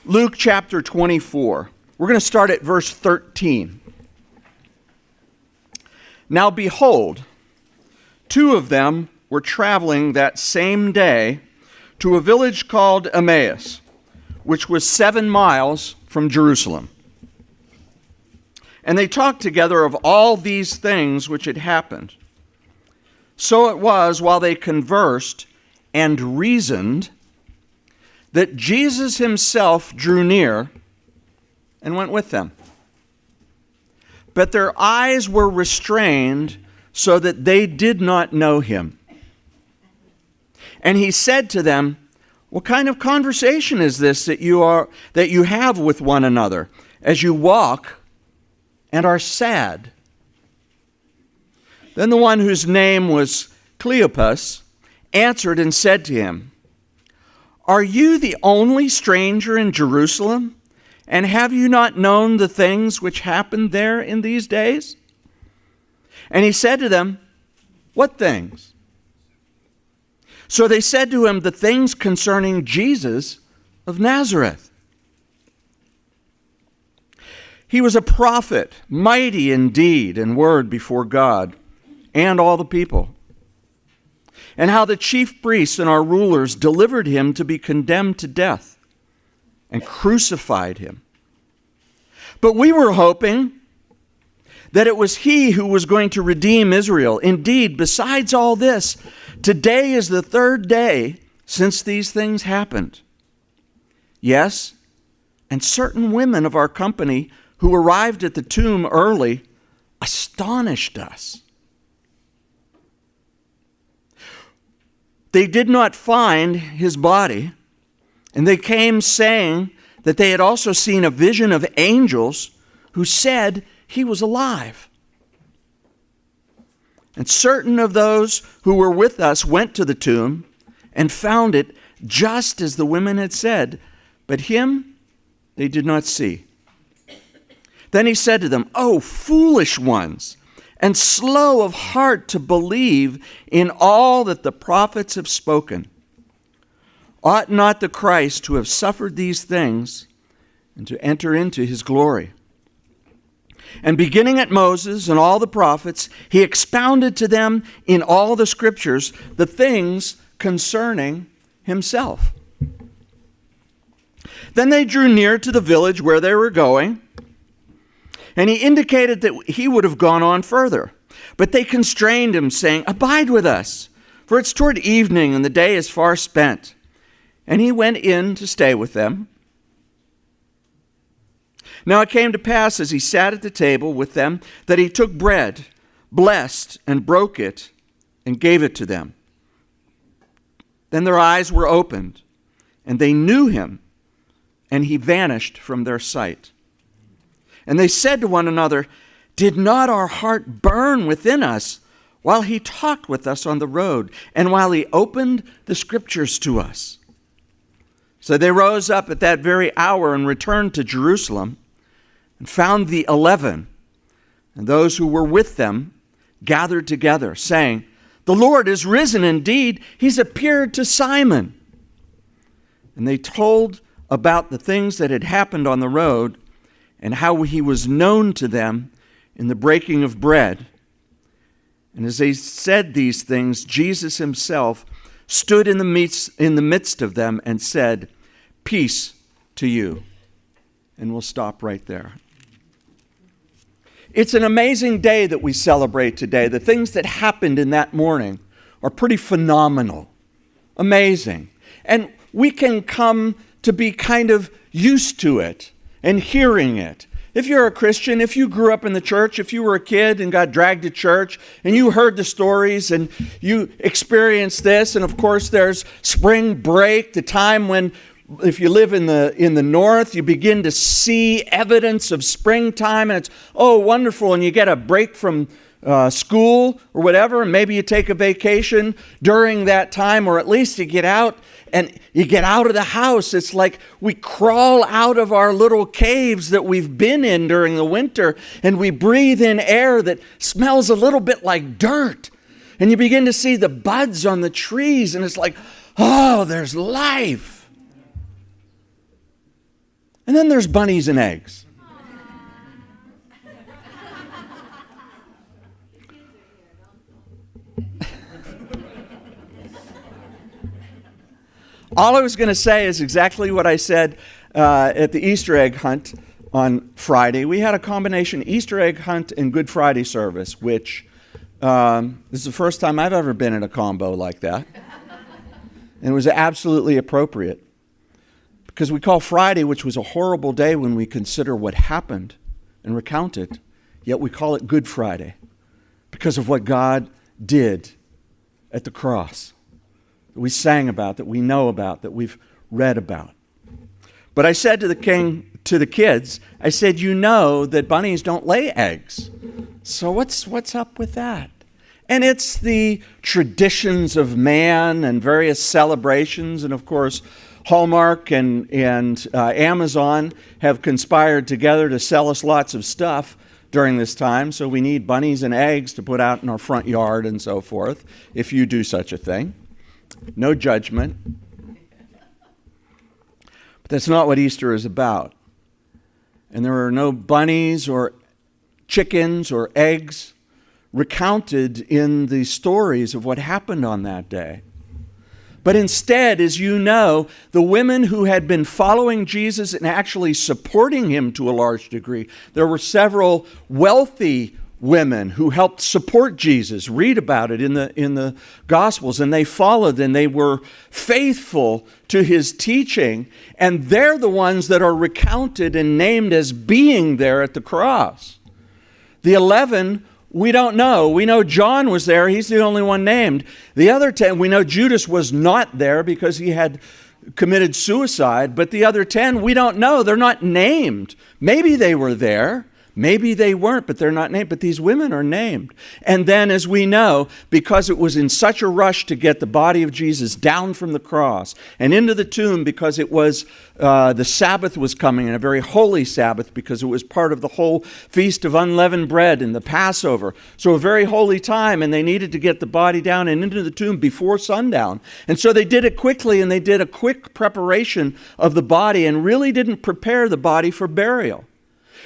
Luke chapter 24. We're going to start at verse 13. Now behold, two of them were traveling that same day to a village called Emmaus, which was 7 miles from Jerusalem. And they talked together of all these things which had happened. So it was, while they conversed and reasoned, that Jesus himself drew near and went with them. But their eyes were restrained so that they did not know him. And he said to them, "What kind of conversation is this that you have with one another as you walk and are sad?" Then the one whose name was Cleopas answered and said to him, "Are you the only stranger in Jerusalem? And have you not known the things which happened there in these days?" And he said to them, "What things?" So they said to him, "The things concerning Jesus of Nazareth. He was a prophet, mighty in deed and word before God and all the people. And how the chief priests and our rulers delivered him to be condemned to death and crucified him. But we were hoping that it was he who was going to redeem Israel. Indeed, besides all this, today is the 3rd day since these things happened. Yes, and certain women of our company who arrived at the tomb early astonished us. They did not find his body, and they came saying that they had also seen a vision of angels who said he was alive. And certain of those who were with us went to the tomb and found it just as the women had said, but him they did not see. Then he said to them, "O foolish ones, and slow of heart to believe in all that the prophets have spoken. Ought not the Christ to have suffered these things and to enter into his glory?" And beginning at Moses and all the prophets, he expounded to them in all the scriptures the things concerning himself. Then they drew near to the village where they were going, and he indicated that he would have gone on further. But they constrained him, saying, "Abide with us, for it's toward evening, and the day is far spent." And he went in to stay with them. Now it came to pass, as he sat at the table with them, that he took bread, blessed, and broke it, and gave it to them. Then their eyes were opened, and they knew him, and he vanished from their sight. And they said to one another, "Did not our heart burn within us while he talked with us on the road, and while he opened the scriptures to us?" So they rose up at that very hour and returned to Jerusalem, and found the 11, and those who were with them gathered together, saying, "The Lord is risen indeed. He's appeared to Simon." And they told about the things that had happened on the road, and how he was known to them in the breaking of bread. And as they said these things, Jesus himself stood in the midst of them and said, "Peace to you." And we'll stop right there. It's an amazing day that we celebrate today. The things that happened in that morning are pretty phenomenal, amazing. And we can come to be kind of used to it and hearing it. If you're a Christian, if you grew up in the church, if you were a kid and got dragged to church and you heard the stories and you experienced this, and of course there's spring break, the time when, if you live in the north, you begin to see evidence of springtime, and it's, oh, wonderful, and you get a break from school or whatever, and maybe you take a vacation during that time, or at least you get out and you get out of the house. It's like we crawl out of our little caves that we've been in during the winter, and we breathe in air that smells a little bit like dirt. And you begin to see the buds on the trees, and it's like, oh, there's life. And then there's bunnies and eggs. All I was going to say is exactly what I said at the Easter egg hunt on Friday. We had a combination Easter egg hunt and Good Friday service, which this is the first time I've ever been in a combo like that. And it was absolutely appropriate. Because we call Friday, which was a horrible day when we consider what happened and recount it, yet we call it Good Friday because of what God did at the cross. That we sang about, that we know about, that we've read about. But I said to the kids, I said, you know that bunnies don't lay eggs. So what's up with that? And it's the traditions of man and various celebrations. And of course, Hallmark and Amazon have conspired together to sell us lots of stuff during this time. So we need bunnies and eggs to put out in our front yard and so forth, if you do such a thing. No judgment. But that's not what Easter is about. And there are no bunnies or chickens or eggs recounted in the stories of what happened on that day. But instead, as you know, the women who had been following Jesus and actually supporting him to a large degree, there were several wealthy women who helped support Jesus. Read about it in the Gospels, and they followed and they were faithful to his teaching, and they're the ones that are recounted and named as being there at the cross. The 11, we don't know. We know John was there. He's the only one named. The other 10, we know Judas was not there because he had committed suicide, but the other 10, we don't know. They're not named. Maybe they were there. Maybe they weren't, but they're not named. But these women are named. And then, as we know, because it was in such a rush to get the body of Jesus down from the cross and into the tomb, because it was the Sabbath was coming, and a very holy Sabbath, because it was part of the whole Feast of Unleavened Bread and the Passover. So a very holy time, and they needed to get the body down and into the tomb before sundown. And so they did it quickly, and they did a quick preparation of the body and really didn't prepare the body for burial.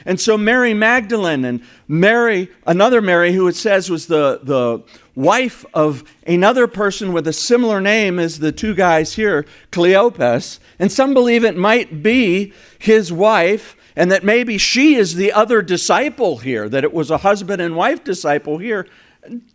And so Mary Magdalene and Mary, another Mary who it says was the wife of another person with a similar name as the two guys here, Cleopas, and some believe it might be his wife, and that maybe she is the other disciple here, that it was a husband and wife disciple here.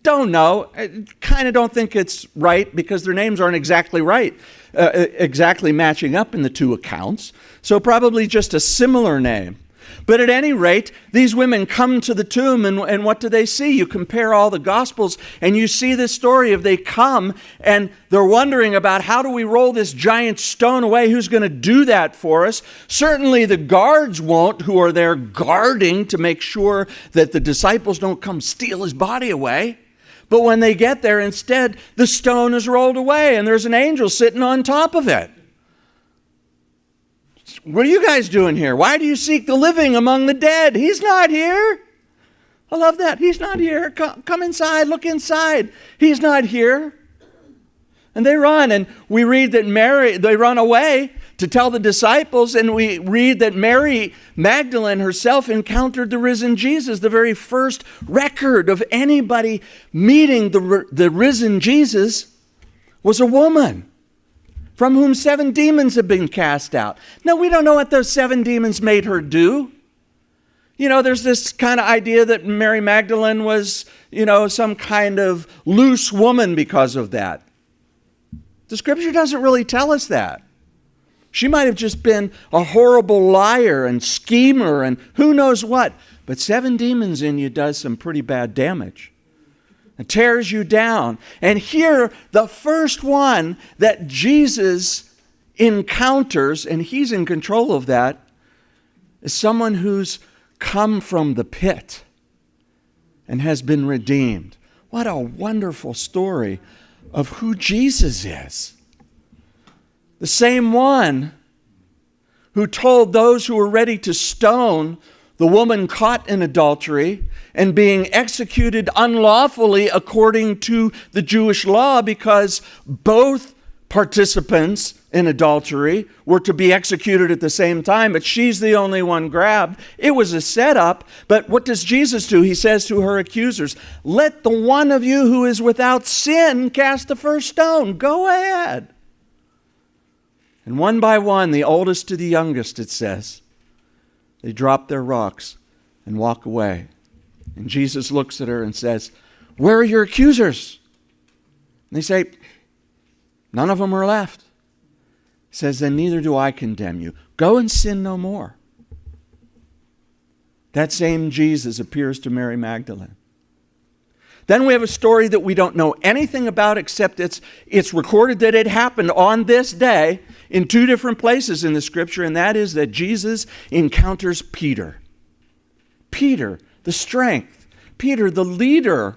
Don't know. I kind of don't think it's right because their names aren't exactly right, exactly matching up in the two accounts. So probably just a similar name. But at any rate, these women come to the tomb, and what do they see? You compare all the Gospels, and you see this story of they come, and they're wondering about how do we roll this giant stone away? Who's going to do that for us? Certainly the guards won't, who are there guarding to make sure that the disciples don't come steal his body away. But when they get there, instead, the stone is rolled away, and there's an angel sitting on top of it. What are you guys doing here? Why do you seek the living among the dead? He's not here. I love that. He's not here. Come inside. Look inside. He's not here. And they run, and we read that they run away to tell the disciples, and we read that Mary Magdalene herself encountered the risen Jesus. The very first record of anybody meeting the risen Jesus was a woman from whom 7 demons have been cast out. Now, we don't know what those 7 demons made her do. You know, there's this kind of idea that Mary Magdalene was, some kind of loose woman because of that. The scripture doesn't really tell us that. She might have just been a horrible liar and schemer and who knows what. But 7 demons in you does some pretty bad damage. It tears you down. And here, the first one that Jesus encounters, and he's in control of that, is someone who's come from the pit and has been redeemed. What a wonderful story of who Jesus is. The same one who told those who were ready to stone the woman caught in adultery and being executed unlawfully according to the Jewish law, because both participants in adultery were to be executed at the same time, but she's the only one grabbed. It was a setup, but what does Jesus do? He says to her accusers, "Let the one of you who is without sin cast the first stone." Go ahead. And one by one, the oldest to the youngest, it says, they drop their rocks and walk away. And Jesus looks at her and says, "Where are your accusers?" And they say, "None of them are left." He says, "Then neither do I condemn you. Go and sin no more." That same Jesus appears to Mary Magdalene. Then we have a story that we don't know anything about, except it's recorded that it happened on this day in two different places in the Scripture, and that is that Jesus encounters Peter. Peter, the strength. Peter, the leader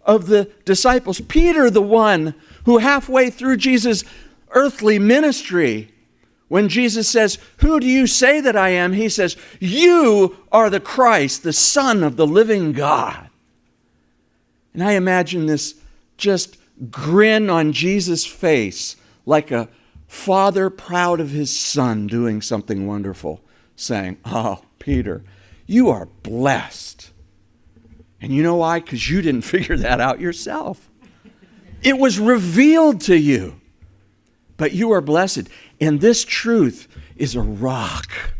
of the disciples. Peter, the one who halfway through Jesus' earthly ministry, when Jesus says, "Who do you say that I am?" he says, "You are the Christ, the Son of the living God." And I imagine this just grin on Jesus' face, like a father proud of his son doing something wonderful, saying, "Oh, Peter, you are blessed." And you know why? Because you didn't figure that out yourself. It was revealed to you. But you are blessed. And this truth is a rock.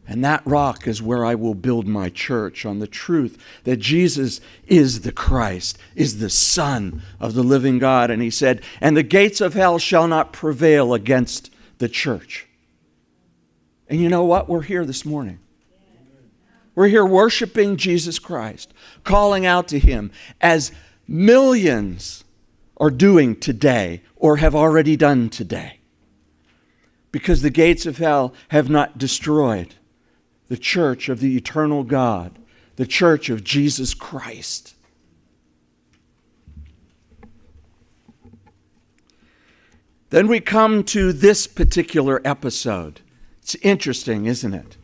And that rock is where I will build my church, on the truth that Jesus is the Christ, is the Son of the living God. And he said, "And the gates of hell shall not prevail against the church." And you know what? We're here this morning. We're here worshiping Jesus Christ, calling out to him as millions are doing today or have already done today. Because the gates of hell have not destroyed the church of the eternal God, the church of Jesus Christ. Then we come to this particular episode. It's interesting, isn't it?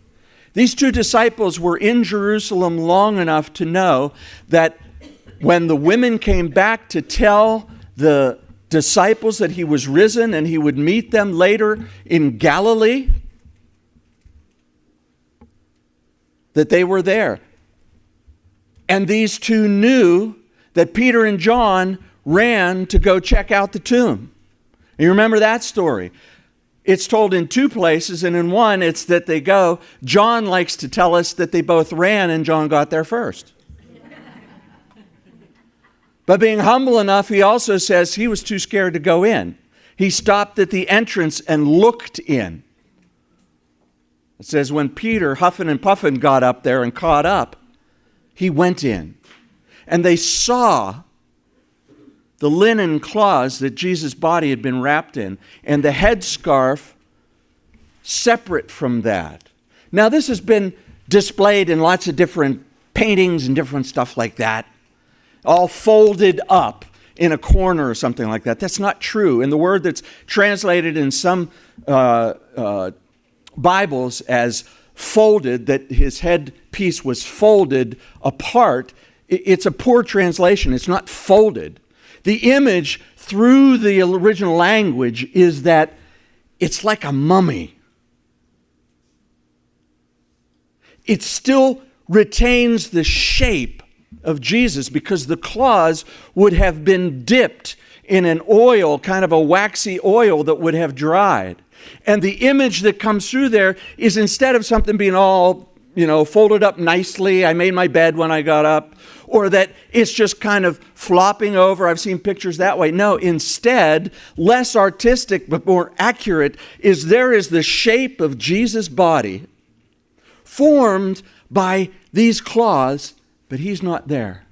These two disciples were in Jerusalem long enough to know that when the women came back to tell the disciples that he was risen and he would meet them later in Galilee, that they were there. And these two knew that Peter and John ran to go check out the tomb. You remember that story? It's told in two places, and in one it's that they go. John likes to tell us that they both ran and John got there first. But being humble enough, he also says he was too scared to go in. He stopped at the entrance and looked in. It says when Peter, huffing and puffing, got up there and caught up, he went in. And they saw the linen cloths that Jesus' body had been wrapped in, and the headscarf separate from that. Now, this has been displayed in lots of different paintings and different stuff like that, all folded up in a corner or something like that. That's not true. And the word that's translated in some Bibles as folded, that his headpiece was folded apart, it's a poor translation. It's not folded. The image through the original language is that it's like a mummy. It still retains the shape of Jesus because the claws would have been dipped in an oil, kind of a waxy oil that would have dried. And the image that comes through there is, instead of something being all, folded up nicely, I made my bed when I got up, or that it's just kind of flopping over. I've seen pictures that way. No, instead, less artistic but more accurate, is there is the shape of Jesus' body formed by these claws, but he's not there.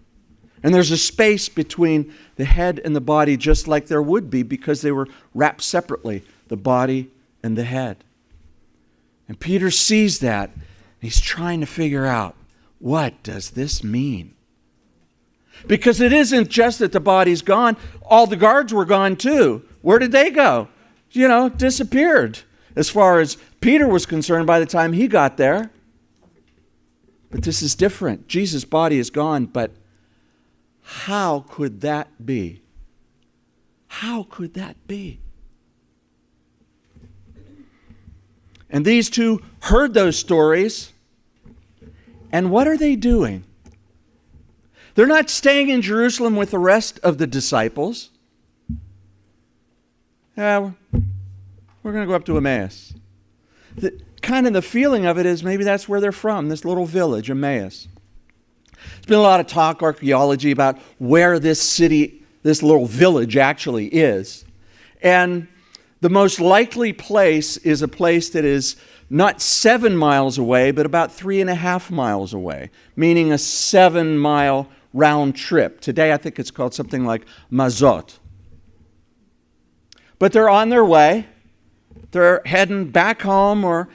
And there's a space between the head and the body, just like there would be, because they were wrapped separately, the body and the head. And Peter sees that, and he's trying to figure out, what does this mean? Because it isn't just that the body's gone. All the guards were gone too. Where did they go? Disappeared. As far as Peter was concerned by the time he got there. But this is different. Jesus' body is gone, but how could that be? How could that be? And these two heard those stories. And what are they doing? They're not staying in Jerusalem with the rest of the disciples. We're going to go up to Emmaus. The feeling of it is maybe that's where they're from, this little village, Emmaus. There's been a lot of talk, archaeology, about where this city, this little village actually is. And the most likely place is a place that is not 7 miles away, but about 3.5 miles away, meaning a 7-mile round trip. Today, I think it's called something like Mazot. But they're on their way. They're heading back home,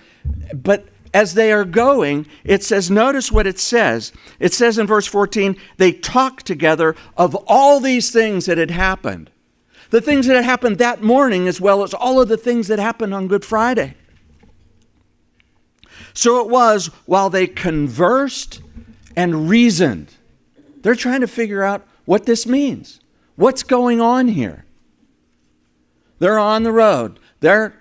but as they are going, it says, notice what it says. It says in verse 14, they talked together of all these things that had happened. The things that had happened that morning, as well as all of the things that happened on Good Friday. So it was while they conversed and reasoned. They're trying to figure out what this means. What's going on here? They're on the road. They're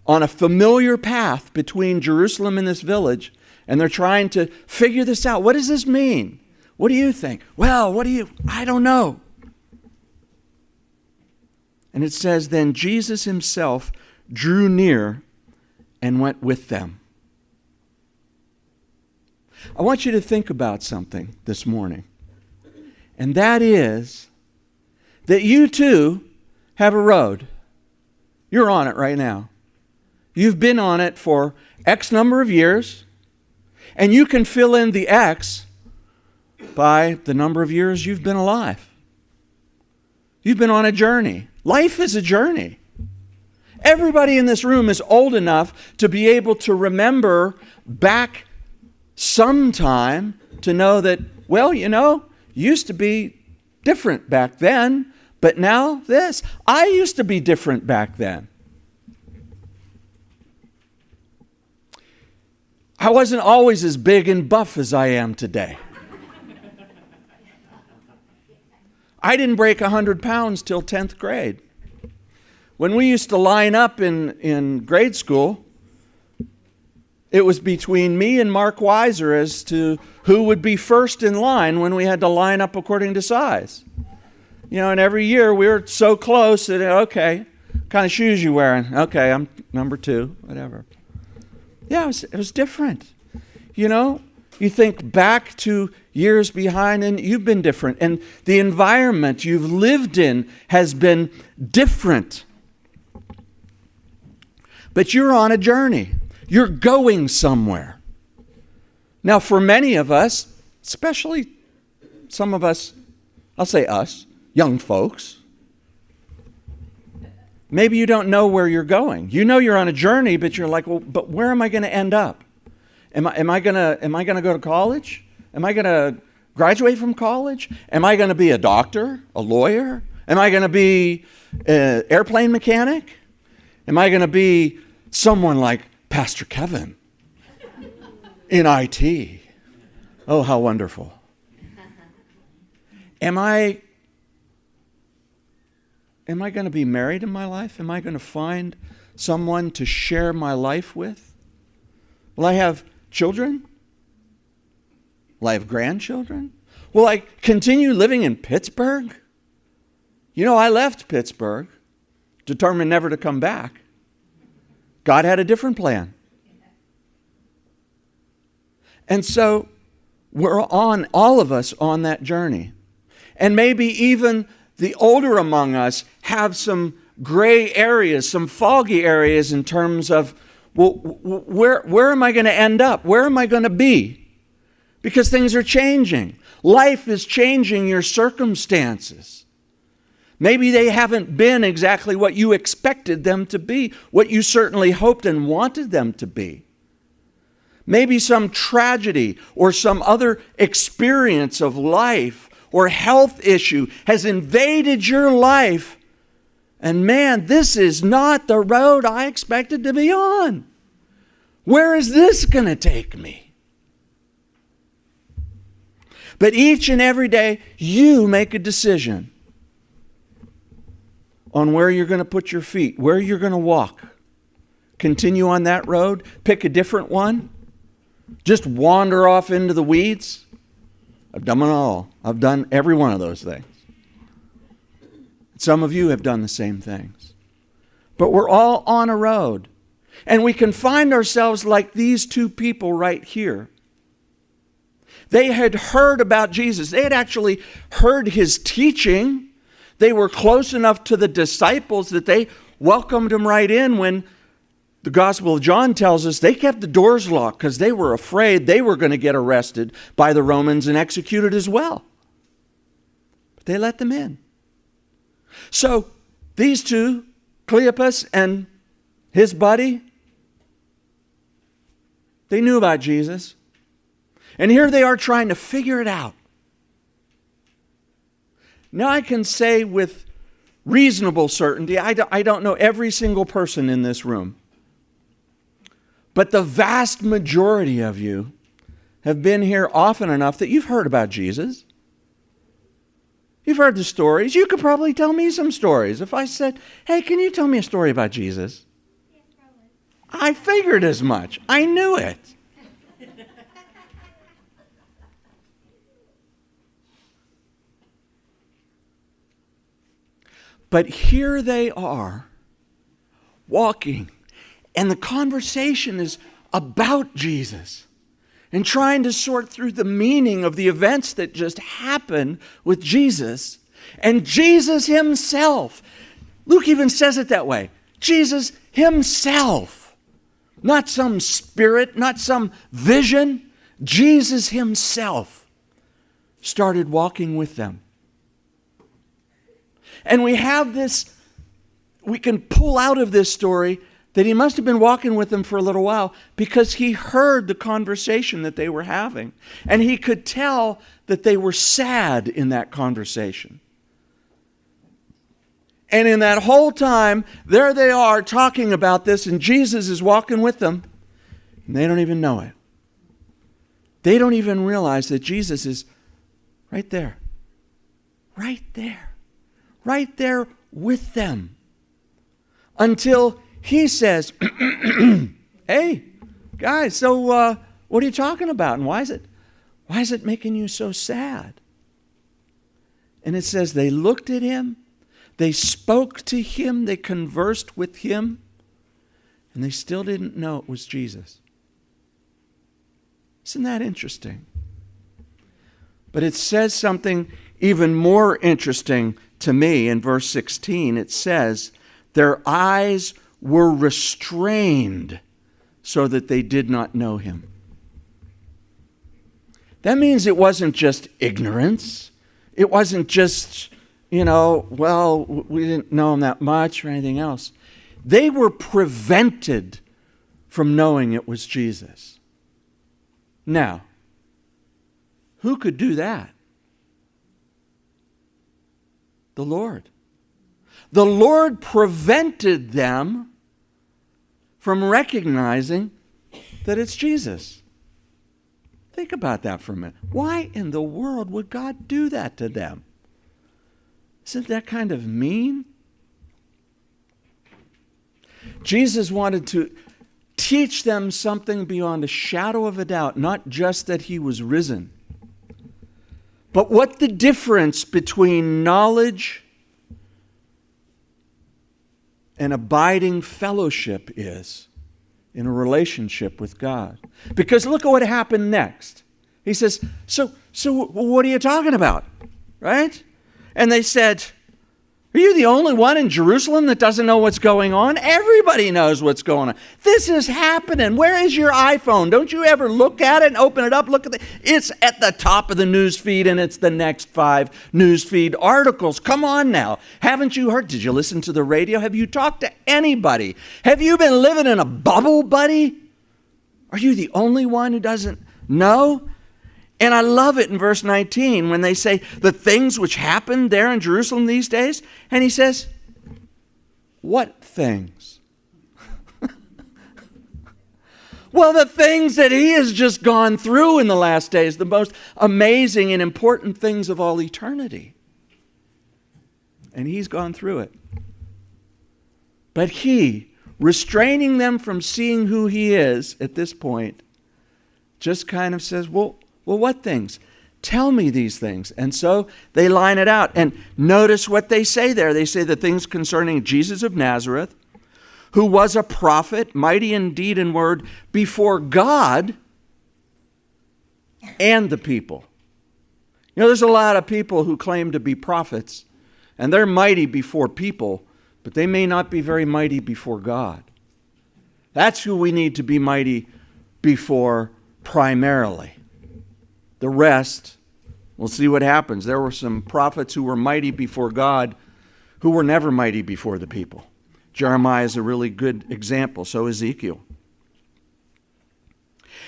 on a familiar path between Jerusalem and this village, and they're trying to figure this out. What does this mean? What do you think? Well, I don't know. And it says, then Jesus himself drew near and went with them. I want you to think about something this morning. And that is that you too have a road. You're on it right now. You've been on it for X number of years, and you can fill in the X by the number of years you've been alive. You've been on a journey. Life is a journey. Everybody in this room is old enough to be able to remember back sometime to know that, used to be different back then, but now this. I used to be different back then. I wasn't always as big and buff as I am today. I didn't break 100 pounds till 10th grade. When we used to line up in grade school, it was between me and Mark Weiser as to who would be first in line when we had to line up according to size. And every year we were so close that, okay, what kind of shoes you wearing? Okay, I'm number 2, whatever. Yeah, it was different. You think back to years behind and you've been different. And the environment you've lived in has been different. But you're on a journey. You're going somewhere. Now, for many of us, especially some of us, I'll say us, young folks, maybe you don't know where you're going. You know you're on a journey, but you're like, well, but where am I going to end up? Am I going to go to college? Am I going to graduate from college? Am I going to be a doctor, a lawyer? Am I going to be an airplane mechanic? Am I going to be someone like Pastor Kevin in IT? Oh, how wonderful. Am I going to be married in my life? Am I going to find someone to share my life with? Will I have children? Will I have grandchildren? Will I continue living in Pittsburgh? I left Pittsburgh, determined never to come back. God had a different plan. And so we're all of us on that journey. And maybe even the older among us have some gray areas, some foggy areas in terms of, well, where am I going to end up? Where am I going to be? Because things are changing. Life is changing your circumstances. Maybe they haven't been exactly what you expected them to be, what you certainly hoped and wanted them to be. Maybe some tragedy or some other experience of life or health issue has invaded your life. And man, this is not the road I expected to be on. Where is this going to take me? But each and every day, you make a decision on where you're going to put your feet, where you're going to walk. continue on that road, pick a different one, just wander off into the weeds? I've done it all. I've done every one of those things. Some of you have done the same things. But we're all on a road. And we can find ourselves like these two people right here. They had heard about Jesus. They had actually heard his teaching. They were close enough to the disciples that they welcomed him right in. When the Gospel of John tells us they kept the doors locked because they were afraid they were going to get arrested by the Romans and executed as well. But they let them in. So these two, Cleopas and his buddy, they knew about Jesus. And here they are trying to figure it out. Now I can say with reasonable certainty, I don't know every single person in this room. But the vast majority of you have been here often enough that you've heard about Jesus. You've heard the stories. You could probably tell me some stories. If I said, hey, can you tell me a story about Jesus? Yeah, probably. I figured as much. I knew it. But here they are, walking, and the conversation is about Jesus and trying to sort through the meaning of the events that just happened with Jesus. And Jesus himself, Luke even says it that way, Jesus himself, not some spirit, not some vision, Jesus himself started walking with them. And we have this, we can pull out of this story that he must have been walking with them for a little while because he heard the conversation that they were having. And he could tell that they were sad in that conversation. And in that whole time, there they are talking about this, and Jesus is walking with them, and they don't even know it. They don't even realize that Jesus is right there. Right there. Right there with them. Until he says, hey, guys, so what are you talking about? And why is it making you so sad? And it says they looked at him, they spoke to him, they conversed with him, and they still didn't know it was Jesus. Isn't that interesting? But it says something even more interesting to me in verse 16. It says, their eyes were restrained so that they did not know him. That means it wasn't just ignorance. It wasn't just, we didn't know him that much or anything else. They were prevented from knowing it was Jesus. Now, who could do that? The Lord. The Lord prevented them from recognizing that it's Jesus. Think about that for a minute. Why in the world would God do that to them? Isn't that kind of mean? Jesus wanted to teach them something beyond a shadow of a doubt, not just that he was risen, but what the difference between knowledge and abiding fellowship is in a relationship with God. Because look at what happened next. He says, so what are you talking about? Right? And they said, are you the only one in Jerusalem that doesn't know what's going on? Everybody knows what's going on. This is happening. Where is your iPhone? Don't you ever look at it and open it up? Look at it. It's at the top of the news feed, and it's the next 5 news feed articles. Come on now. Haven't you heard? Did you listen to the radio? Have you talked to anybody? Have you been living in a bubble, buddy? Are you the only one who doesn't know? And I love it in verse 19 when they say the things which happened there in Jerusalem these days. And he says, what things? Well, the things that he has just gone through in the last days, the most amazing and important things of all eternity. And he's gone through it. But he restraining them from seeing who he is at this point, just kind of says, well, what things? Tell me these things. And so they line it out. And notice what they say there. They say the things concerning Jesus of Nazareth, who was a prophet, mighty in deed and word, before God and the people. You know, there's a lot of people who claim to be prophets, and they're mighty before people, but they may not be very mighty before God. That's who we need to be mighty before primarily. The rest, we'll see what happens. There were some prophets who were mighty before God who were never mighty before the people. Jeremiah is a really good example, so Ezekiel.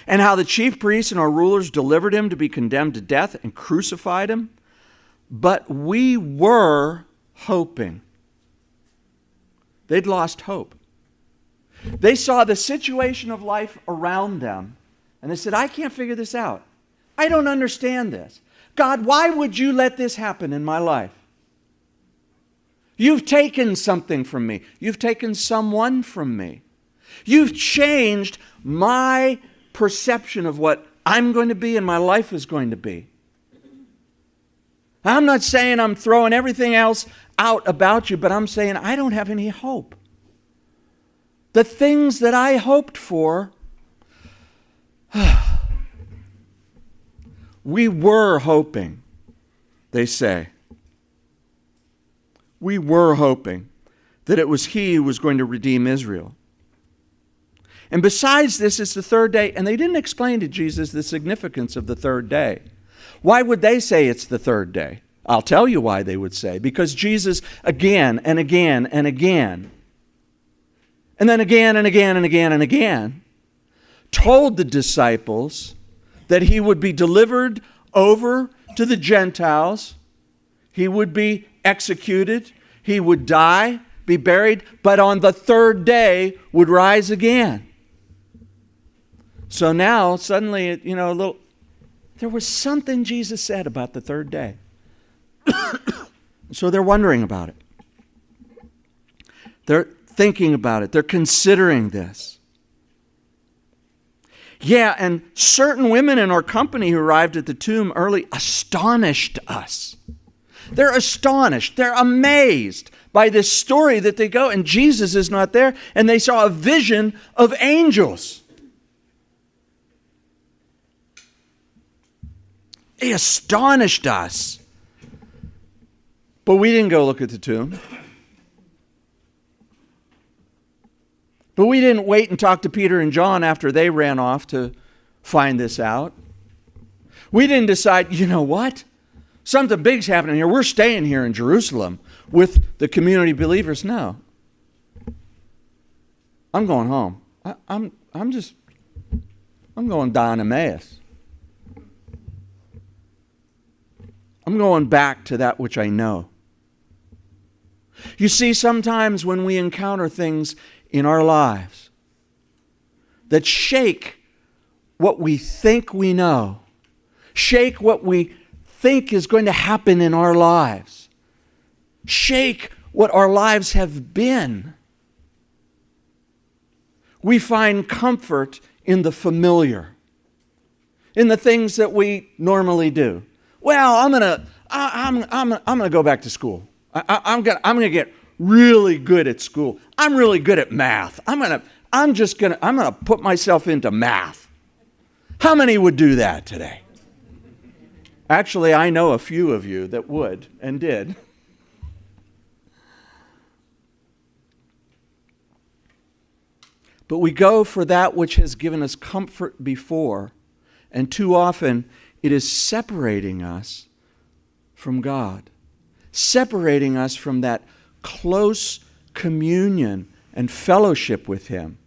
And how the chief priests and our rulers delivered him to be condemned to death and crucified him. But we were hoping. They'd lost hope. They saw the situation of life around them, and they said, I can't figure this out. I don't understand this. God, why would you let this happen in my life? You've taken something from me. You've taken someone from me. You've changed my perception of what I'm going to be and my life is going to be. I'm not saying I'm throwing everything else out about you, but I'm saying I don't have any hope. The things that I hoped for, we were hoping, they say. We were hoping that it was he who was going to redeem Israel. And besides this, it's the third day, and they didn't explain to Jesus the significance of the third day. Why would they say it's the third day? I'll tell you why they would say. Because Jesus again and again and again, and then again and again and again and again, told the disciples that he would be delivered over to the Gentiles, he would be executed, he would die, be buried, but on the third day would rise again. So now, suddenly, there was something Jesus said about the third day. So they're wondering about it. They're thinking about it. They're considering this. Yeah, and certain women in our company who arrived at the tomb early astonished us. They're astonished. They're amazed by this story that they go, and Jesus is not there, and they saw a vision of angels. They astonished us. But we didn't go look at the tomb. But we didn't wait and talk to Peter and John after they ran off to find this out. We didn't decide, you know what? Something big's happening here. We're staying here in Jerusalem with the community believers. No. I'm going home. I'm going down Emmaus. I'm going back to that which I know. You see, sometimes when we encounter things in our lives that shake what we think we know, shake what we think is going to happen in our lives, shake what our lives have been, we find comfort in the familiar, in the things that we normally do. Well, I'm gonna go back to school. I'm gonna get really good at school. I'm really good at math. I'm gonna put myself into math. How many would do that today? Actually, I know a few of you that would and did. But we go for that which has given us comfort before, and too often it is separating us from God, separating us from that close communion and fellowship with Him.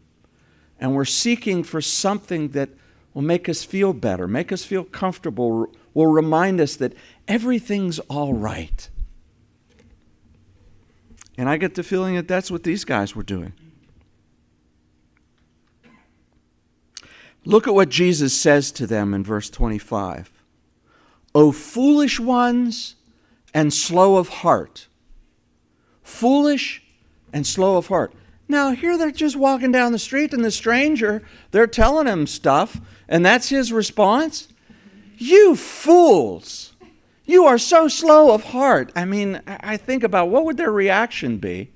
And we're seeking for something that will make us feel better, make us feel comfortable, will remind us that everything's all right. And I get the feeling that that's what these guys were doing. Look at what Jesus says to them in verse 25. O foolish ones and slow of heart. Foolish and slow of heart. Now, here they're just walking down the street and the stranger, they're telling him stuff, and that's his response? You fools! You are so slow of heart. I mean, I think about what would their reaction be?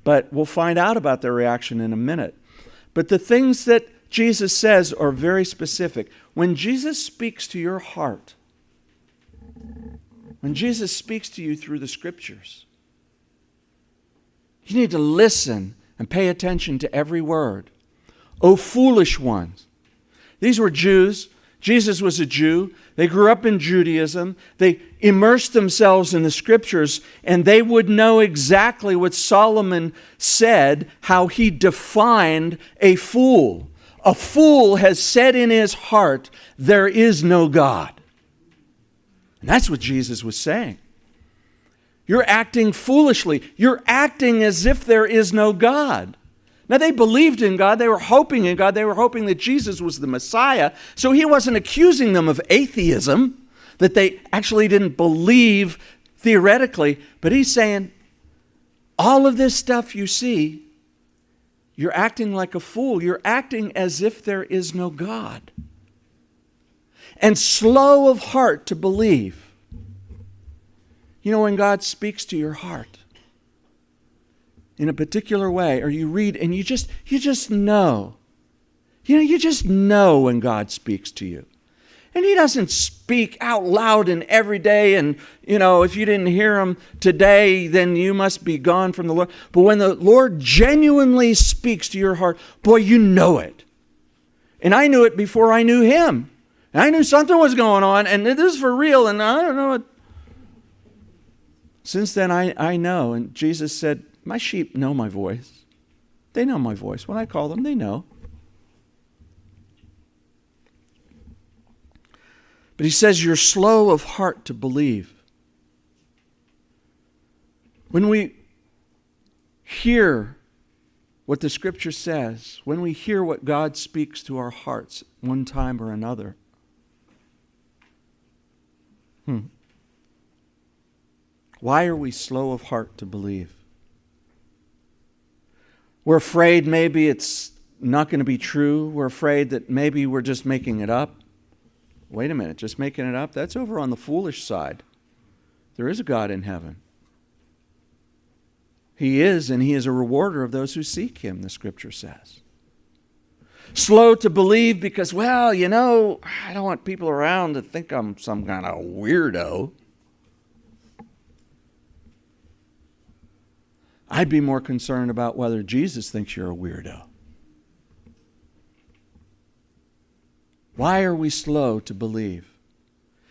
But we'll find out about their reaction in a minute. But the things that Jesus says are very specific. When Jesus speaks to your heart, when Jesus speaks to you through the Scriptures, you need to listen and pay attention to every word. O foolish ones. These were Jews. Jesus was a Jew. They grew up in Judaism. They immersed themselves in the Scriptures, and they would know exactly what Solomon said, how he defined a fool. A fool has said in his heart, there is no God. And that's what Jesus was saying. You're acting foolishly. You're acting as if there is no God. Now, they believed in God. They were hoping in God. They were hoping that Jesus was the Messiah. So he wasn't accusing them of atheism, that they actually didn't believe theoretically. But he's saying, all of this stuff you see, you're acting like a fool. You're acting as if there is no God. And slow of heart to believe. You know, when God speaks to your heart in a particular way, or you read and you just know. You just know when God speaks to you. And he doesn't speak out loud and every day, and if you didn't hear him today, then you must be gone from the Lord. But when the Lord genuinely speaks to your heart, boy, you know it. And I knew it before I knew him. And I knew something was going on, and this is for real, and I don't know what. Since then, I know. And Jesus said, my sheep know my voice. They know my voice. When I call them, they know. But he says, you're slow of heart to believe. When we hear what the Scripture says, when we hear what God speaks to our hearts one time or another, why are we slow of heart to believe? We're afraid maybe it's not going to be true. We're afraid that maybe we're just making it up. Wait a minute, just making it up? That's over on the foolish side. There is a God in heaven. He is, and he is a rewarder of those who seek him, the Scripture says. Slow to believe because, I don't want people around to think I'm some kind of weirdo. I'd be more concerned about whether Jesus thinks you're a weirdo. Why are we slow to believe?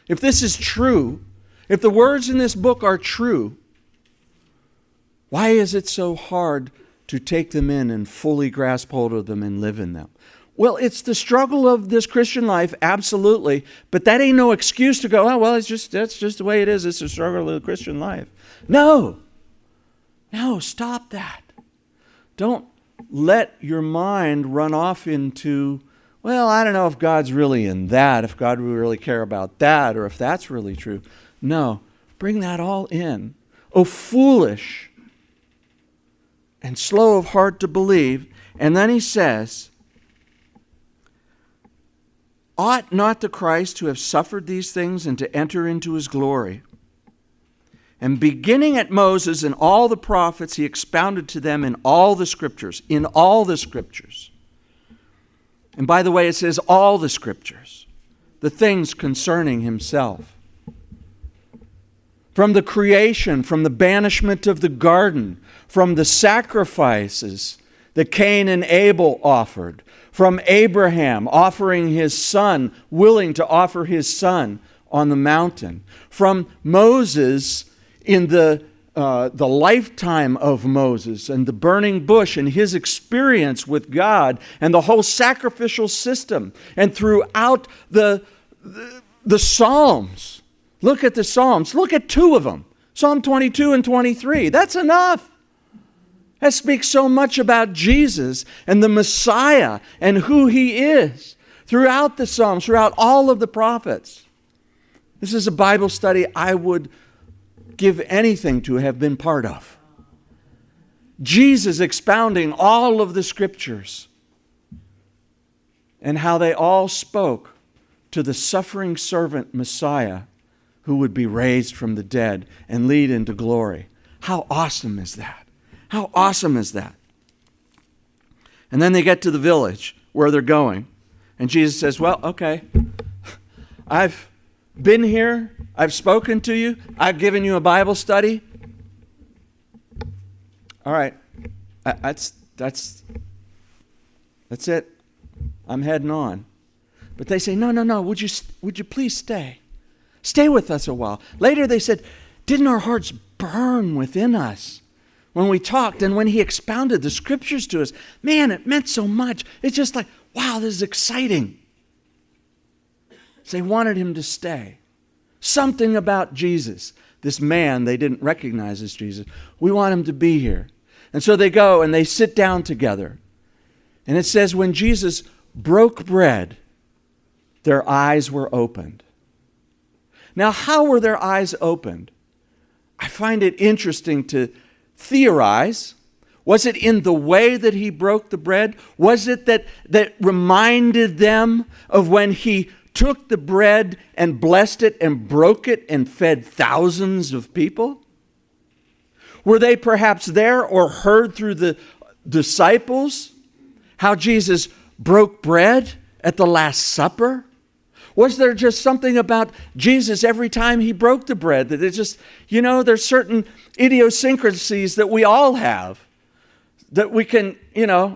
If this is true, if the words in this book are true, why is it so hard to take them in and fully grasp hold of them and live in them? Well, it's the struggle of this Christian life, absolutely, but that ain't no excuse to go, that's just the way it is. It's the struggle of the Christian life. No, stop that. Don't let your mind run off into, I don't know if God's really in that, if God would really care about that, or if that's really true. No, bring that all in. Oh, foolish and slow of heart to believe. And then he says, ought not the Christ to have suffered these things and to enter into his glory? And beginning at Moses and all the prophets, he expounded to them in all the Scriptures. In all the Scriptures. And by the way, it says all the Scriptures. The things concerning himself. From the creation, from the banishment of the garden, from the sacrifices that Cain and Abel offered, from Abraham offering his son, willing to offer his son on the mountain, from Moses in the lifetime of Moses and the burning bush and his experience with God and the whole sacrificial system, and throughout the Psalms. Look at the Psalms. Look at two of them. Psalm 22 and 23. That's enough. That speaks so much about Jesus and the Messiah and who he is throughout the Psalms, throughout all of the prophets. This is a Bible study I would give anything to have been part of. Jesus expounding all of the Scriptures and how they all spoke to the suffering servant Messiah who would be raised from the dead and lead into glory. How awesome is that? How awesome is that? And then they get to the village where they're going. And Jesus says, well, okay, I've been here. I've spoken to you. I've given you a Bible study. All right, that's it. I'm heading on. But they say, no, would you please stay? Stay with us a while. Later they said, didn't our hearts burn within us when we talked and when he expounded the Scriptures to us? Man, it meant so much. It's just like, wow, this is exciting. So they wanted him to stay. Something about Jesus, this man they didn't recognize as Jesus. We want him to be here. And so they go and they sit down together. And it says when Jesus broke bread, their eyes were opened. Now, how were their eyes opened? I find it interesting to theorize. Was it in the way that he broke the bread? Was it that reminded them of when he took the bread and blessed it and broke it and fed thousands of people? Were they perhaps there or heard through the disciples how Jesus broke bread at the Last Supper? Was there just something about Jesus every time he broke the bread that it's just, there's certain idiosyncrasies that we all have that we can,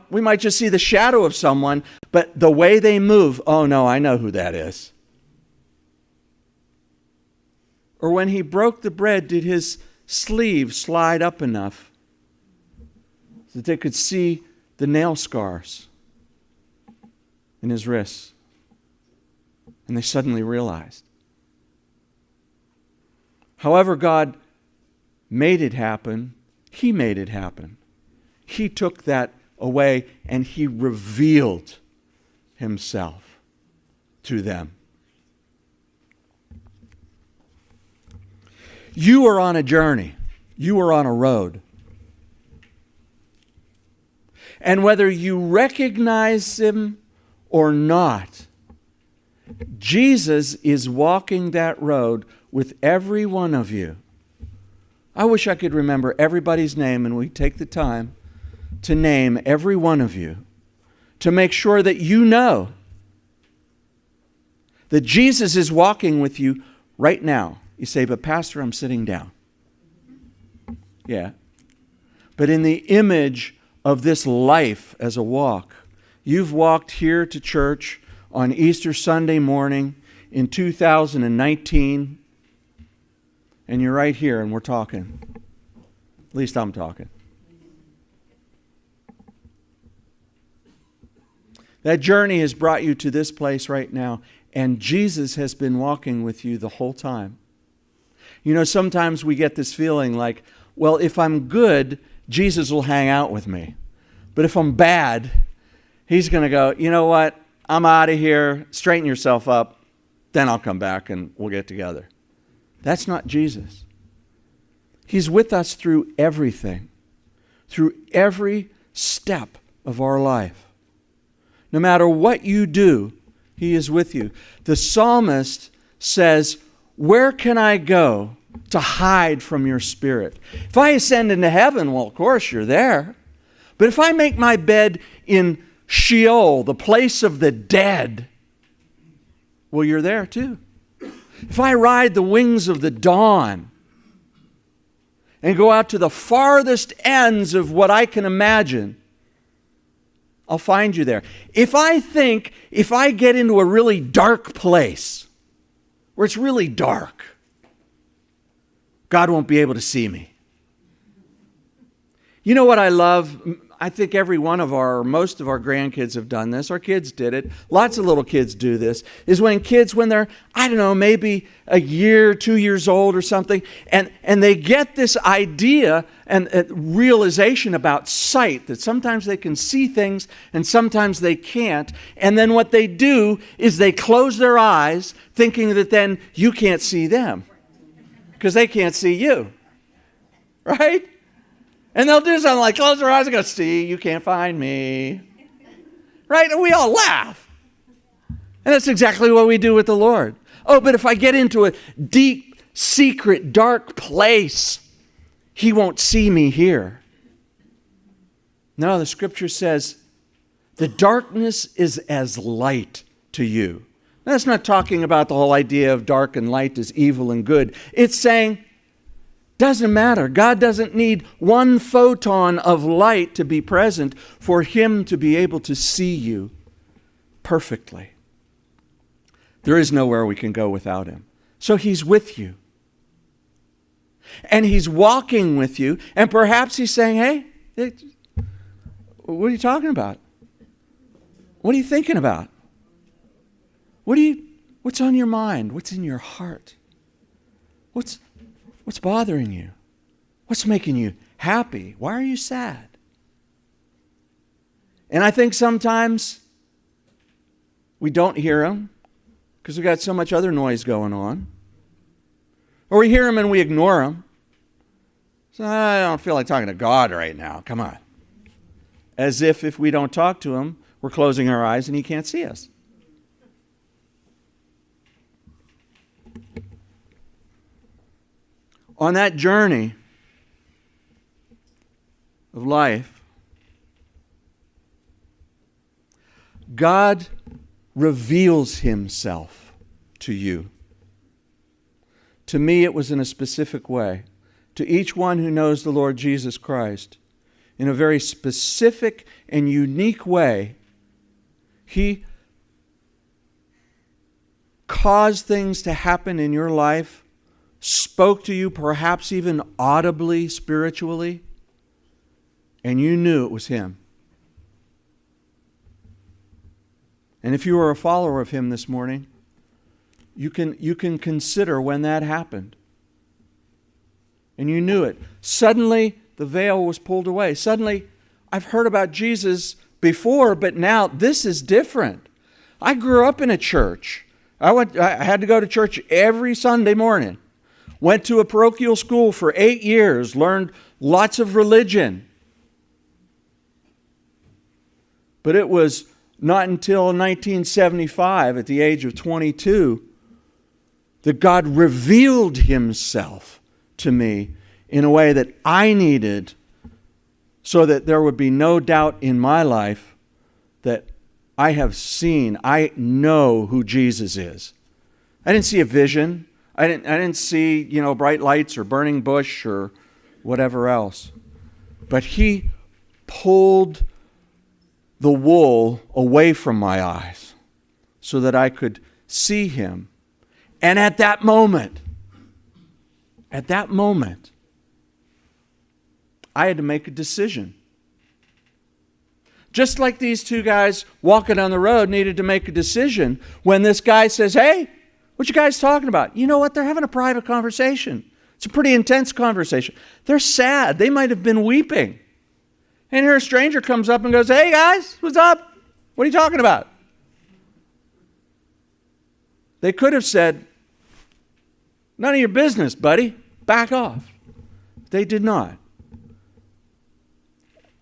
we might just see the shadow of someone, but the way they move, oh no, I know who that is. Or when he broke the bread, did his sleeve slide up enough that they could see the nail scars in his wrists? And they suddenly realized. However God made it happen, he made it happen. He took that away and he revealed himself to them. You are on a journey. You are on a road. And whether you recognize him or not, Jesus is walking that road with every one of you. I wish I could remember everybody's name, and we take the time to name every one of you to make sure that you know that Jesus is walking with you right now. You say, but Pastor, I'm sitting down. Yeah. But in the image of this life as a walk, you've walked here to church on Easter Sunday morning in 2019, and you're right here and we're talking. At least I'm talking. That journey has brought you to this place right now, and Jesus has been walking with you the whole time. Sometimes we get this feeling like, well, if I'm good, Jesus will hang out with me. But if I'm bad, he's going to go, you know what? I'm out of here. Straighten yourself up. Then I'll come back and we'll get together. That's not Jesus. He's with us through everything, through every step of our life. No matter what you do, he is with you. The psalmist says, where can I go to hide from your spirit? If I ascend into heaven, well, of course you're there. But if I make my bed in Sheol, the place of the dead, well, you're there too. If I ride the wings of the dawn and go out to the farthest ends of what I can imagine, I'll find you there. If I get into a really dark place where it's really dark, God won't be able to see me. You know what I love? I think every one of most of our grandkids have done this. Our kids did it. Lots of little kids do this. Is when they're, maybe a year, 2 years old or something, and they get this idea and realization about sight, that sometimes they can see things and sometimes they can't. And then what they do is they close their eyes thinking that then you can't see them because they can't see you. Right? And they'll do something like close their eyes and go, see, you can't find me. Right? And we all laugh. And that's exactly what we do with the Lord. Oh, but if I get into a deep, secret, dark place, He won't see me here. No, the Scripture says, the darkness is as light to you. Now, that's not talking about the whole idea of dark and light is evil and good. It's saying, doesn't matter. God doesn't need one photon of light to be present for Him to be able to see you perfectly. There is nowhere we can go without Him. So He's with you. And He's walking with you. And perhaps He's saying, hey, what are you talking about? What are you thinking about? What's on your mind? What's in your heart? What's bothering you? What's making you happy? Why are you sad? And I think sometimes we don't hear Him because we've got so much other noise going on. Or we hear Him and we ignore Him. So I don't feel like talking to God right now. Come on. As if we don't talk to Him, we're closing our eyes and He can't see us. On that journey of life, God reveals Himself to you. To me, it was in a specific way. To each one who knows the Lord Jesus Christ, in a very specific and unique way, He caused things to happen in your life, spoke to you perhaps even audibly, spiritually, and you knew it was Him. And if you are a follower of Him this morning, you can consider when that happened. And you knew it. Suddenly, the veil was pulled away. Suddenly, I've heard about Jesus before, but now this is different. I grew up in a church. I had to go to church every Sunday morning. Went to a parochial school for 8 years, learned lots of religion. But it was not until 1975, at the age of 22, that God revealed Himself to me in a way that I needed so that there would be no doubt in my life that I know who Jesus is. I didn't see a vision. I didn't see, bright lights or burning bush or whatever else. But He pulled the wool away from my eyes so that I could see Him. And at that moment, I had to make a decision. Just like these two guys walking on the road needed to make a decision when this guy says, hey, what you guys talking about? You know what? They're having a private conversation. It's a pretty intense conversation. They're sad. They might have been weeping. And here a stranger comes up and goes, hey guys, what's up? What are you talking about? They could have said, none of your business, buddy. Back off. They did not.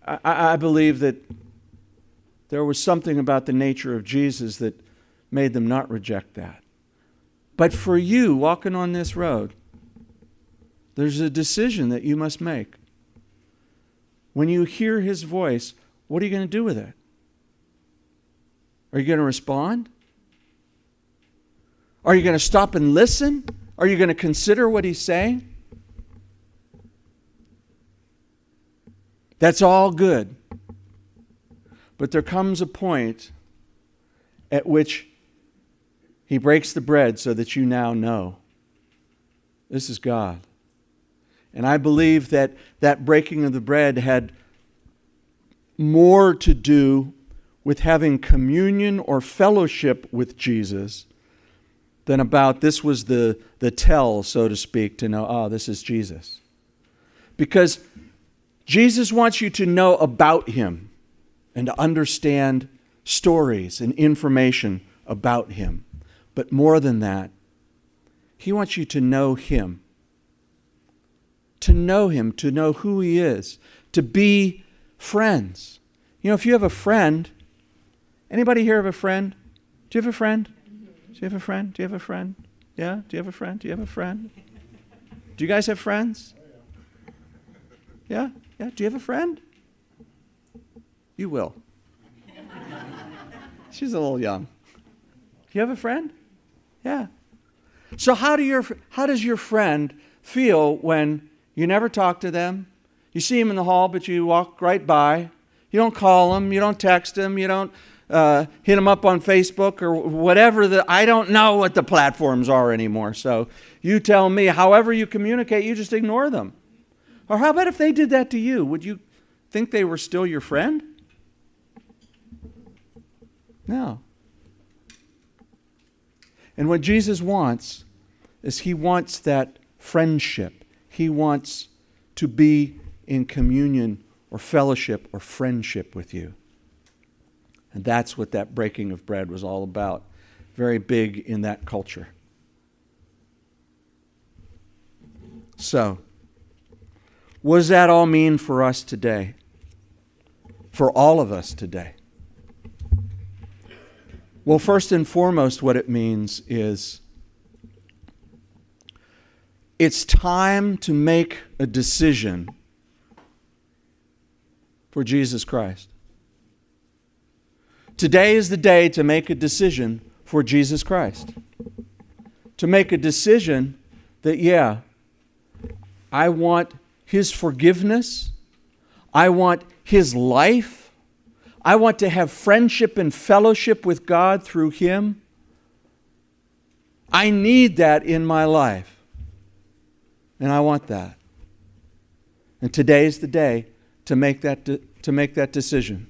I believe that there was something about the nature of Jesus that made them not reject that. But for you, walking on this road, there's a decision that you must make. When you hear His voice, what are you going to do with it? Are you going to respond? Are you going to stop and listen? Are you going to consider what He's saying? That's all good. But there comes a point at which He breaks the bread so that you now know this is God. And I believe that breaking of the bread had more to do with having communion or fellowship with Jesus than about this was the tell, so to speak, to know, this is Jesus. Because Jesus wants you to know about Him and to understand stories and information about Him. But more than that, He wants you to know Him. To know Him, to know who He is, to be friends. You know, if you have a friend, anybody here have a friend? Do you have a friend? Do you have a friend? Do you have a friend? Yeah? Do you have a friend? Do you have a friend? Do you guys have friends? Yeah? Yeah? Do you have a friend? You will. She's a little young. Do you have a friend? Yeah. So how does your friend feel when you never talk to them? You see them in the hall, but you walk right by. You don't call them. You don't text them. You don't hit them up on Facebook or whatever. I don't know what the platforms are anymore. So you tell me. However you communicate, you just ignore them. Or how about if they did that to you? Would you think they were still your friend? No. And what Jesus wants is he wants that friendship. He wants to be in communion or fellowship or friendship with you. And that's what that breaking of bread was all about. Very big in that culture. So, what does that all mean for us today? For all of us today? Well, first and foremost, what it means is it's time to make a decision for Jesus Christ. Today is the day to make a decision for Jesus Christ. To make a decision that, yeah, I want his forgiveness. I want his life. I want to have friendship and fellowship with God through him. I need that in my life. And I want that. And today is the day to make that decision.